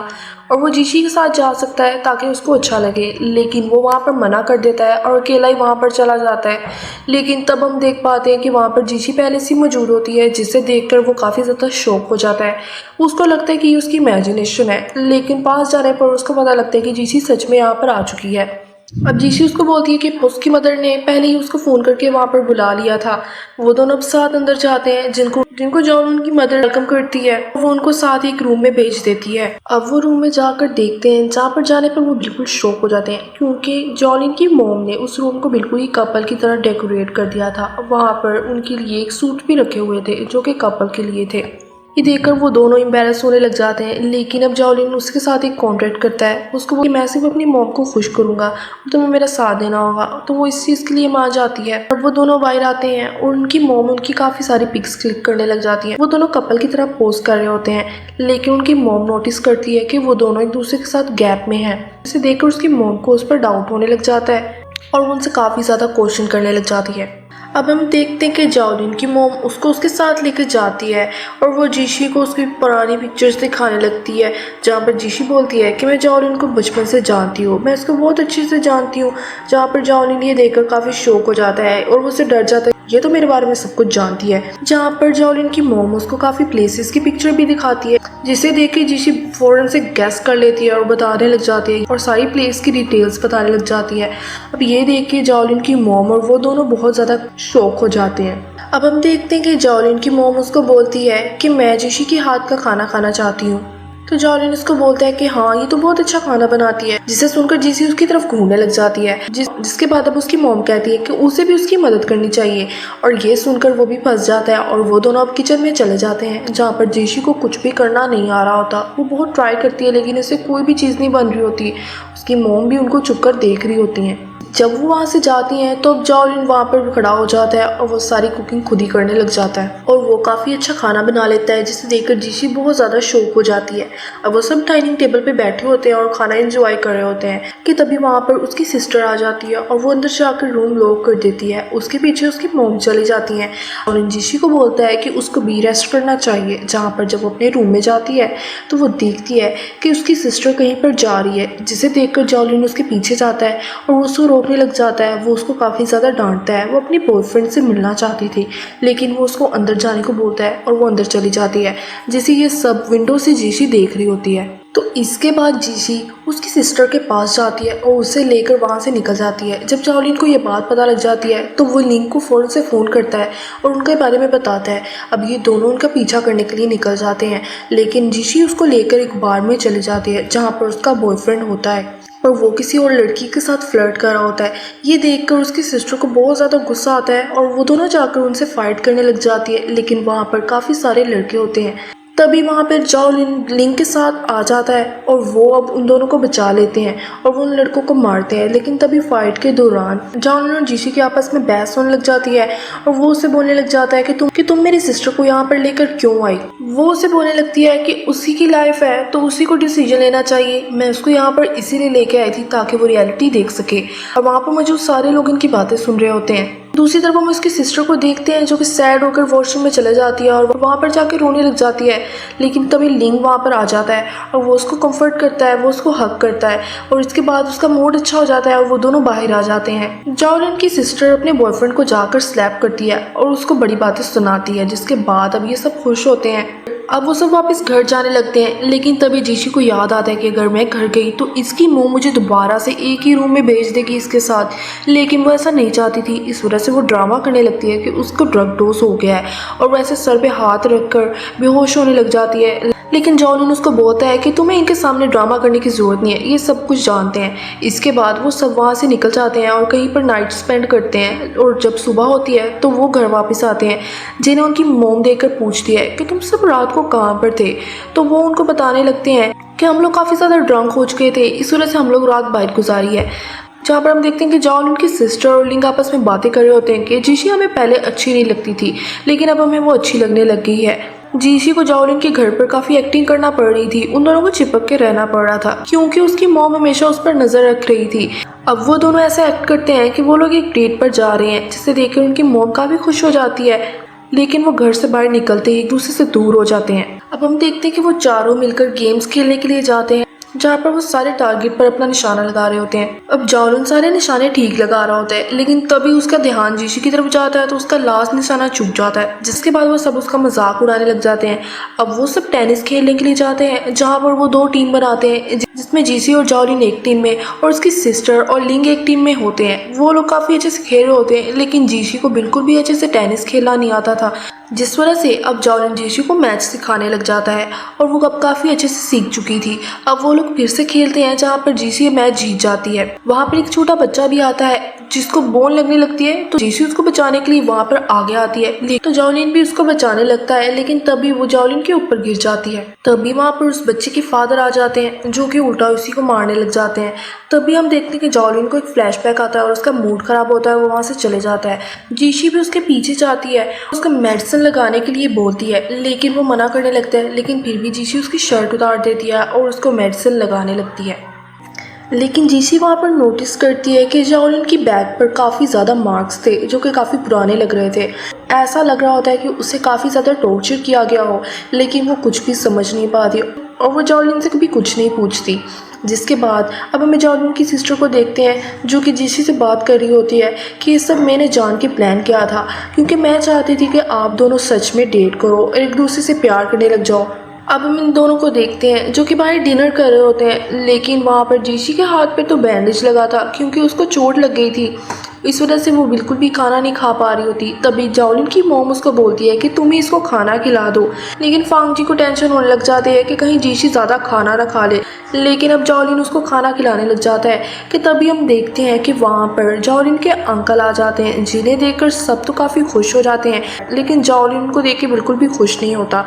A: और वो जीशी के साथ जा सकता है ताकि उसको अच्छा लगे, लेकिन वो वहाँ पर मना कर देता है और अकेला ही वहाँ पर चला जाता है। लेकिन तब हम देख पाते हैं कि वहाँ पर जीशी पहले से मौजूद होती है, जिसे देखकर वो काफ़ी ज़्यादा शॉक हो जाता है। उसको लगता है कि ये उसकी इमेजिनेशन है, लेकिन पास जाने पर उसको पता लगता है कि जीशी सच में यहाँ पर आ चुकी है। अब जीशी उसको बोलती है कि उसकी मदर ने पहले ही उसको फ़ोन करके वहाँ पर बुला लिया था। वो दोनों अब साथ अंदर जाते हैं, जिनको जॉन उनकी मदर वेलकम करती है। वो उनको साथ ही एक रूम में भेज देती है। अब वो रूम में जाकर देखते हैं, जहाँ पर जाने पर वो बिल्कुल शॉक हो जाते हैं क्योंकि जॉलिन की मॉम ने उस रूम को बिल्कुल ही कपल की तरह डेकोरेट कर दिया था। वहाँ पर उनके लिए एक सूट भी रखे हुए थे जो कि कपल के लिए थे। ये देखकर वो दोनों एम्बैरेस होने लग जाते हैं, लेकिन अब जॉलिन उसके साथ एक कॉन्ट्रैक्ट करता है। उसको वो मैं सिर्फ अपनी मॉम को खुश करूंगा और तुम्हें मेरा साथ देना होगा, तो वो इस चीज़ के लिए मान जाती है। और वो दोनों बाहर आते हैं और उनकी मॉम उनकी काफ़ी सारी पिक्स क्लिक करने लग जाती है। वो दोनों कपल की तरह पोस्ट कर रहे होते हैं, लेकिन उनकी मॉम नोटिस करती है कि वो दोनों एक दूसरे के साथ गैप में हैं। इसे देखकर उसकी मॉम को उस पर डाउट होने लग जाता है और वो उनसे काफ़ी ज़्यादा क्वेश्चन करने लग जाती है। अब हम देखते हैं कि जॉलिन की मॉम उसको उसके साथ लेकर जाती है और वो जीशी को उसकी पुरानी पिक्चर्स दिखाने लगती है, जहाँ पर जीशी बोलती है कि मैं जॉलिन को बचपन से जानती हूँ, मैं इसको बहुत अच्छे से जानती हूँ। जहाँ पर जॉलिन ये देखकर काफ़ी शौक हो जाता है और वो उससे डर जाता है, ये तो मेरे बारे में सब कुछ जानती है। जहाँ पर जॉलिन की मॉम उसको काफ़ी प्लेसेस की पिक्चर भी दिखाती है, जिसे देख के जीशी फौरन से गैस कर लेती है और बताने लग जाती है और सारी प्लेस की डिटेल्स बताने लग जाती है। अब ये देख के जॉलिन की मॉम और वो दोनों बहुत ज़्यादा शौक हो जाते हैं। अब हम देखते हैं कि जॉलिन की मॉम उसको बोलती है कि मैं जीशी के हाथ का खाना खाना चाहती हूँ। तो जॉलिन उसको बोलता है कि हाँ, ये तो बहुत अच्छा खाना बनाती है, जिसे सुनकर जीसी उसकी तरफ घूरने लग जाती है। जिसके बाद अब उसकी मॉम कहती है कि उसे भी उसकी मदद करनी चाहिए और ये सुनकर वो भी फंस जाता है और वो दोनों अब किचन में चले जाते हैं, जहाँ पर जीशी को कुछ भी करना नहीं आ रहा होता। वो बहुत ट्राई करती है लेकिन इससे कोई भी चीज़ नहीं बन रही होती। उसकी मॉम भी उनको चुप कर देख रही होती हैं। जब वो वहाँ से जाती हैं तो जॉलिन वहाँ पर खड़ा हो जाता है और वो सारी कुकिंग खुद ही करने लग जाता है और वो काफ़ी अच्छा खाना बना लेता है, जिसे देखकर जीशी बहुत ज़्यादा शौक हो जाती है। अब वो सब डाइनिंग टेबल पे बैठे होते हैं और खाना एंजॉय कर रहे होते हैं कि तभी वहाँ पर उसकी सिस्टर आ जाती है और वो अंदर जाकर रूम लॉक कर देती है। उसके पीछे उसकी मॉम चली जाती हैं और जीशी को बोलता है कि उसको भी रेस्ट करना चाहिए। जहाँ पर जब वो अपने रूम में जाती है तो वो देखती है कि उसकी सिस्टर कहीं पर जा रही है, जिसे देखकर जॉलिन उसके पीछे जाता है और वो उसको रोकने लग जाता है। वो उसको काफ़ी ज़्यादा डांटता है। वो अपनी बॉयफ्रेंड से मिलना चाहती थी, लेकिन वो उसको अंदर जाने को बोलता है और वो अंदर चली जाती है, जिसे ये सब विंडो से जीशी देख रही होती है। तो इसके बाद जीशी उसकी सिस्टर के पास जाती है और उसे लेकर वहाँ से निकल जाती है। जब जॉलिन को ये बात पता लग जाती है तो वो लिंग को फ़ौरन से फ़ोन करता है और उनके बारे में बताता है। अब ये दोनों उनका पीछा करने के लिए निकल जाते हैं, लेकिन जीशी उसको लेकर एक बार में चली जाती है जहाँ पर उसका बॉयफ्रेंड होता है और वो किसी और लड़की के साथ फ्लर्ट कर रहा होता है। ये देखकर उसकी सिस्टर को बहुत ज़्यादा गुस्सा आता है और वो दोनों जाकर उनसे फाइट करने लग जाती है, लेकिन वहाँ पर काफ़ी सारे लड़के होते हैं। तभी वहाँ पर जॉलिन लिंग के साथ आ जाता है और वो अब उन दोनों को बचा लेते हैं और वो उन लड़कों को मारते हैं। लेकिन तभी फाइट के दौरान जॉलिन और जीशी के आपस में बहस होने लग जाती है और वो उसे बोलने लग जाता है कि तुम मेरी सिस्टर को यहाँ पर लेकर क्यों आई। वो उसे बोलने लगती है कि उसी की लाइफ है तो उसी को डिसीजन लेना चाहिए, मैं उसको यहाँ पर इसीलिए लेके आई थी ताकि वो रियलिटी देख सके। और वहाँ पर मौजूद सारे लोग इनकी बातें सुन रहे होते हैं। दूसरी तरफ हम उसकी सिस्टर को देखते हैं जो कि सैड होकर वॉशरूम में चले जाती है और वहाँ पर जाके रोने लग जाती है। लेकिन तभी लिंग वहाँ पर आ जाता है और वो उसको कंफर्ट करता है, वो उसको हग करता है और इसके बाद उसका मूड अच्छा हो जाता है और वो दोनों बाहर आ जाते हैं। जॉलिन की सिस्टर अपने बॉयफ्रेंड को जाकर स्लैप करती है और उसको बड़ी बातें सुनाती है, जिसके बाद अब ये सब खुश होते हैं। अब वो सब वापस घर जाने लगते हैं, लेकिन तभी जीशी को याद आता है कि अगर मैं घर गई तो इसकी मॉम मुझे दोबारा से एक ही रूम में भेज देगी इसके साथ, लेकिन वो ऐसा नहीं चाहती थी। इस वजह से वो ड्रामा करने लगती है कि उसको ड्रग डोज हो गया है और वैसे सर पे हाथ रखकर बेहोश होने लग जाती है। लेकिन जॉलिन उसको बोलता है कि तुम्हें इनके सामने ड्रामा करने की ज़रूरत नहीं है, ये सब कुछ जानते हैं। इसके बाद वो सब वहाँ से निकल जाते हैं और कहीं पर नाइट स्पेंड करते हैं और जब सुबह होती है तो वो घर वापस आते हैं, जिन्हें उनकी मॉम देखकर पूछती है कि तुम सब रात को कहाँ पर थे। तो वो उनको बताने लगते हैं कि हम लोग काफ़ी ज़्यादा ड्रंक हो चुके थे, इस वजह से हम लोग रात बाहर गुजारी है। जहाँ पर हम देखते हैं कि जॉन उनकी सिस्टर और लिंग आपस में बातें कर रहे होते हैं कि जीशी हमें पहले अच्छी नहीं लगती थी, लेकिन अब हमें वो अच्छी लगने लग गई है। जीशी को जॉलिन के घर पर काफ़ी एक्टिंग करना पड़ रही थी, उन दोनों को चिपक के रहना पड़ रहा था क्योंकि उसकी मॉम हमेशा उस पर नज़र रख रही थी। अब वो दोनों ऐसा एक्ट करते हैं कि वो लोग एक डेट पर जा रहे हैं, जिसे देखकर उनकी मॉम काफ़ी खुश हो जाती है। लेकिन वो घर से बाहर निकलते ही एक दूसरे से दूर हो जाते हैं। अब हम देखते हैं कि वो चारों मिलकर गेम्स खेलने के लिए जाते हैं, जहाँ पर वो सारे टारगेट पर अपना निशाना लगा रहे होते हैं। अब जाओलिन सारे निशाने ठीक लगा रहा होता है, लेकिन तभी उसका ध्यान जीशी की तरफ जाता है तो उसका लास्ट निशाना चूक जाता है, जिसके बाद वो सब उसका मजाक उड़ाने लग जाते हैं। अब वो सब टेनिस खेलने के लिए जाते हैं, जहाँ पर वो 2 टीम बनाते हैं, जिसमें जीसी और जाओलिन एक टीम में और उसकी सिस्टर और लिंग एक टीम में होते हैं। वो लोग काफ़ी अच्छे से खेल रहे होते हैं, लेकिन जीशी को बिल्कुल भी अच्छे से टेनिस खेलना नहीं आता था, जिस वजह से अब जाओलिन जीशी को मैच सिखाने लग जाता है और वो अब काफ़ी अच्छे से सीख चुकी थी। अब वो लोग फिर से खेलते हैं, जहाँ पर जीसी मैच जीत जाती है। वहाँ पर एक छोटा बच्चा भी आता है जिसको बोन लगने लगती है, तो जीसी उसको बचाने के लिए वहाँ पर आगे आती है, लेकिन तो जाओलिन भी उसको बचाने लगता है, लेकिन तभी वो जाओलिन के ऊपर गिर जाती है। तभी वहाँ पर उस बच्चे के फादर आ जाते हैं, जो कि उल्टा उसी को मारने लग जाते हैं। तभी हम देखते हैं कि जाओलिन को एक फ्लैशबैक आता है और उसका मूड खराब होता है, वो वहाँ से चले जाता है। जीशी भी उसके पीछे जाती है, उसका मेडिसिन लगाने के लिए बोलती है, लेकिन वो मना करने लगता है, लेकिन फिर भी जीशी उसकी शर्ट उतार देती है और उसको मेडिसिन लगाने लगती है। लेकिन जीसी वहाँ पर नोटिस करती है कि जाओलिन की बैग पर काफ़ी ज़्यादा मार्क्स थे, जो कि काफ़ी पुराने लग रहे थे। ऐसा लग रहा होता है कि उसे काफ़ी ज़्यादा टॉर्चर किया गया हो, लेकिन वो कुछ भी समझ नहीं पाती और वो जाओलिन से कभी कुछ नहीं पूछती। जिसके बाद अब हम जाओलिन की सिस्टर को देखते हैं, जो कि जीसी से बात कर रही होती है कि ये सब मैंने जान के प्लान किया था, क्योंकि मैं चाहती थी कि आप दोनों सच में डेट करो और एक दूसरे से प्यार करने लग जाओ। अब हम इन दोनों को देखते हैं, जो कि बाहर डिनर कर रहे होते हैं, लेकिन वहाँ पर जीशी के हाथ पे तो बैंडेज लगा था, क्योंकि उसको चोट लग गई थी। इस वजह से वो बिल्कुल भी खाना नहीं खा पा रही होती। तभी जाओलिन की मॉम उसको बोलती है कि तुम ही इसको खाना खिला दो, लेकिन फांगजी को टेंशन होने लग जाती है कि कहीं जीशी ज़्यादा खाना ना खा ले। लेकिन अब जाओलिन उसको खाना खिलाने लग जाता है कि तभी हम देखते हैं कि वहाँ पर जाओलिन के अंकल आ जाते हैं, जिन्हें देखकर सब तो काफ़ी खुश हो जाते हैं, लेकिन जाओलिन उनको देख के बिल्कुल भी खुश नहीं होता।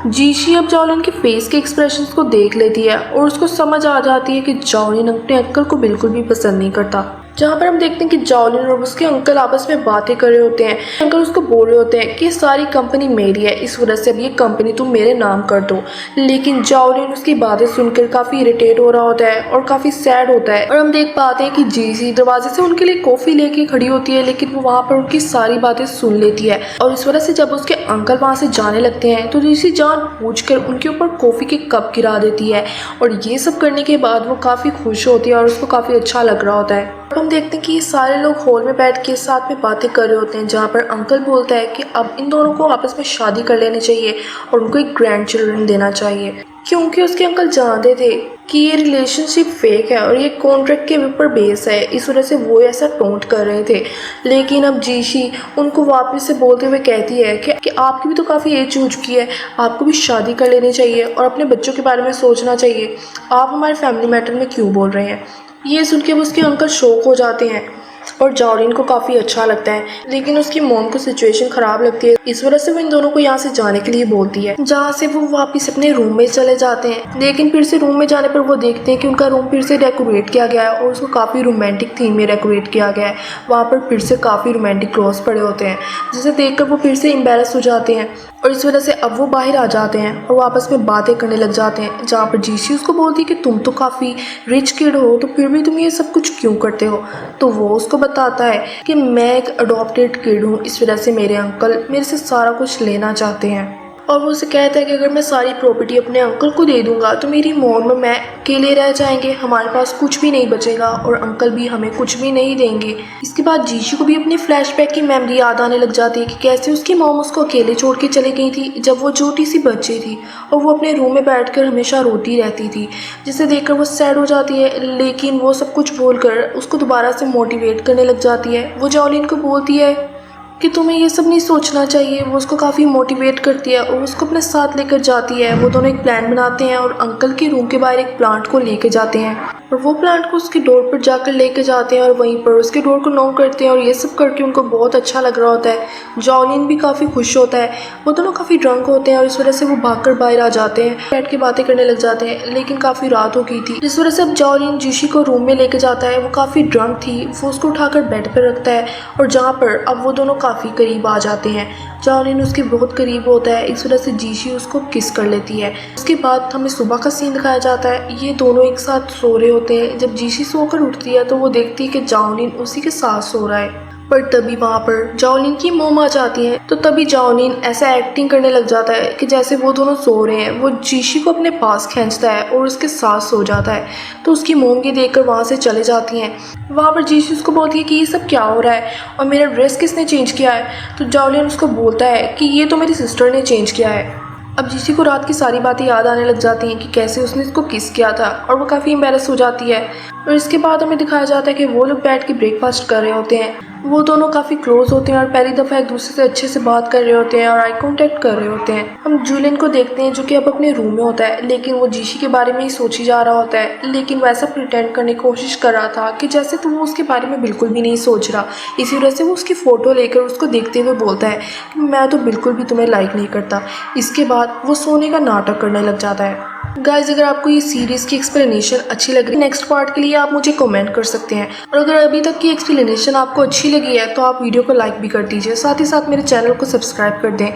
A: जीशी अब जाओलिन के फेस के एक्सप्रेशंस को देख लेती है और उसको समझ आ जाती है कि जाओलिन अपने अंकल को बिल्कुल भी पसंद नहीं करता। जहाँ पर हम देखते हैं कि जाओलिन और उसके अंकल आपस में बातें कर रहे होते हैं। अंकल उसको बोल रहे होते हैं कि ये सारी कंपनी मेरी है, इस वजह से अब ये कंपनी तुम मेरे नाम कर दो। लेकिन जाओलिन उसकी बातें सुनकर काफ़ी इरिटेट हो रहा होता है और काफ़ी सैड होता है। और हम देख पाते हैं कि जीसी दरवाजे से उनके लिए कॉफ़ी लेके खड़ी होती है, लेकिन वो वहाँ पर उनकी सारी बातें सुन लेती है और इस वजह से जब उसके अंकल वहाँ से जाने लगते हैं तो जीसी जानबूझकर उनके ऊपर कॉफ़ी के कप गिरा देती है। और ये सब करने के बाद वो काफ़ी खुश होती है और उसको काफ़ी अच्छा लग रहा होता है। हम देखते हैं कि ये सारे लोग हॉल में बैठ के साथ में बातें कर रहे होते हैं, जहाँ पर अंकल बोलता है कि अब इन दोनों को आपस में शादी कर लेनी चाहिए और उनको एक ग्रैंड चिल्ड्रन देना चाहिए, क्योंकि उसके अंकल जानते थे कि ये रिलेशनशिप फेक है और ये कॉन्ट्रैक्ट के ऊपर बेस है, इस वजह से वो ऐसा टोंट कर रहे थे। लेकिन अब जीशी उनको वापस से बोलते हुए कहती है कि आपकी भी तो काफ़ी एज हो चुकी है, आपको भी शादी कर लेनी चाहिए और अपने बच्चों के बारे में सोचना चाहिए, आप हमारे फैमिली मैटर में क्यों बोल रहे हैं। ये सुन के उसके अंकल शॉक हो जाते हैं और जाओलिन को काफ़ी अच्छा लगता है, लेकिन उसकी मॉम को सिचुएशन ख़राब लगती है, इस वजह से वो इन दोनों को यहाँ से जाने के लिए बोलती है, जहाँ से वो वापस अपने रूम में चले जाते हैं। लेकिन फिर से रूम में जाने पर वो देखते हैं कि उनका रूम फिर से डेकोरेट किया गया है और उसको काफ़ी रोमांटिक थीम में डेकोरेट किया गया है। वहाँ पर फिर से काफ़ी रोमांटिक क्लॉथ्स पड़े होते हैं, जिसे देखकर वो फिर से एम्बैरेस हो जाते हैं और इस वजह से अब वो बाहर आ जाते हैं और आपस में बातें करने लग जाते हैं, जहाँ पर जीसी उसको बोलती है कि तुम तो काफ़ी रिच किड हो, तो फिर भी तुम ये सब कुछ क्यों करते हो। तो वो उसको बताता है कि मैं एक अडॉप्टेड किड हूँ, इस वजह से मेरे अंकल मेरे से सारा कुछ लेना चाहते हैं। और वो उसे कहता है कि अगर मैं सारी प्रॉपर्टी अपने अंकल को दे दूंगा तो मेरी मॉम और मैं अकेले रह जाएंगे, हमारे पास कुछ भी नहीं बचेगा और अंकल भी हमें कुछ भी नहीं देंगे। इसके बाद जीशी को भी अपने फ्लैशबैक की मेमोरी याद आने लग जाती है कि कैसे उसकी मॉम उसको अकेले छोड़ के चली गई थी जब वो छोटी सी बच्ची थी और वो अपने रूम में बैठकर हमेशा रोती रहती थी, जिसे देखकर वो सैड हो जाती है। लेकिन वो सब कुछ बोलकर उसको दोबारा से मोटिवेट करने लग जाती है। वो जाओलिन को बोलती है कि तुम्हें ये सब नहीं सोचना चाहिए। वो उसको काफ़ी मोटिवेट करती है और उसको अपने साथ लेकर जाती है। वो दोनों एक प्लान बनाते हैं और अंकल के रूम के बाहर एक प्लांट को लेके जाते हैं और वो प्लांट को उसके डोर पर जाकर लेके जाते हैं और वहीं पर उसके डोर को नॉक करते हैं और ये सब करके उनको बहुत अच्छा लग रहा होता है। जाओलिन भी काफ़ी खुश होता है। वो दोनों काफ़ी ड्रंक होते हैं और इस वजह से वो भागकर बाहर आ जाते हैं, बैठ के बातें करने लग जाते हैं। लेकिन काफ़ी रात हो गई थी, जिस वजह से अब जाओलिन जीशी को रूम में लेके जाता है। वो काफ़ी ड्रंक थी, वो उसको उठाकर बेड पर रखता है और जहाँ पर अब वो दोनों काफ़ी करीब आ जाते हैं। जाओलिन उसके बहुत करीब होता है, इस वजह से जीशी उसको किस कर लेती है। उसके बाद हमें सुबह का सीन दिखाया जाता है। ये दोनों एक साथ सो रहे होते हैं। जब जीशी सोकर उठती है तो वो देखती है कि जाओलिन उसी के साथ सो रहा है। पर तभी वहाँ पर जाओलिन की मोम आ जाती है। तो तभी जाओलिन ऐसा एक्टिंग करने लग जाता है कि जैसे वो दोनों सो रहे हैं। वो जीशी को अपने पास खींचता है और उसके साथ सो जाता है। तो उसकी मोम की देखकर वहाँ से चले जाती हैं। वहाँ पर जीशी उसको बोलती है कि ये सब क्या हो रहा है और मेरा ड्रेस किसने चेंज किया है। तो जाओलिन उसको बोलता है कि ये तो मेरी सिस्टर ने चेंज किया है। अब जीशी को रात की सारी बातें याद आने लग जाती हैं कि कैसे उसने इसको किस किया था और वो काफ़ी एम्बैरस हो जाती है। और इसके बाद हमें दिखाया जाता है कि वो लोग बैठ के ब्रेकफास्ट कर रहे होते हैं। वो दोनों काफ़ी क्लोज होते हैं और पहली दफ़ा एक दूसरे से अच्छे से बात कर रहे होते हैं और आई कांटेक्ट कर रहे होते हैं। हम जूलियन को देखते हैं जो कि अब अपने रूम में होता है, लेकिन वो जीशी के बारे में ही सोची जा रहा होता है। लेकिन वैसा प्रिटेंड करने की कोशिश कर रहा था कि जैसे तो वो उसके बारे में बिल्कुल भी नहीं सोच रहा। इसी वजह से वो उसकी फ़ोटो लेकर उसको देखते हुए बोलता है कि मैं तो बिल्कुल भी तुम्हें लाइक नहीं करता। इसके बाद वो सोने का नाटक करने लग जाता है। गाइज, अगर आपको ये सीरीज़ की एक्सप्लेनेशन अच्छी लग रही है, नेक्स्ट पार्ट के लिए आप मुझे कमेंट कर सकते हैं। और अगर अभी तक की एक्सप्लेनेशन आपको अच्छी लगी है तो आप वीडियो को लाइक भी कर दीजिए, साथ ही साथ मेरे चैनल को सब्सक्राइब कर दें।